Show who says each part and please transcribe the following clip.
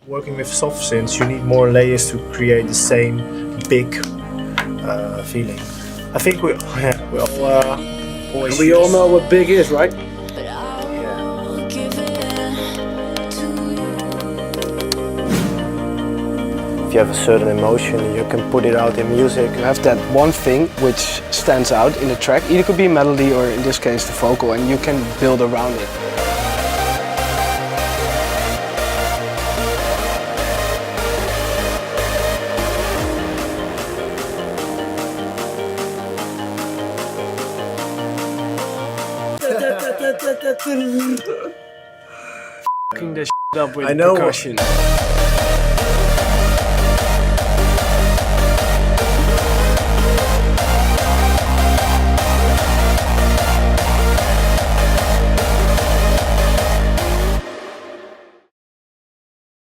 Speaker 1: Working with soft synths, you need more layers to create the same big feeling. I think we all always.
Speaker 2: We all know what big is, right?
Speaker 3: If you have a certain emotion, you can put it out in music.
Speaker 2: You have that one thing which stands out in the track. Either could be a melody or in this case the vocal, and you can build around it. Fucking the shit up with percussion.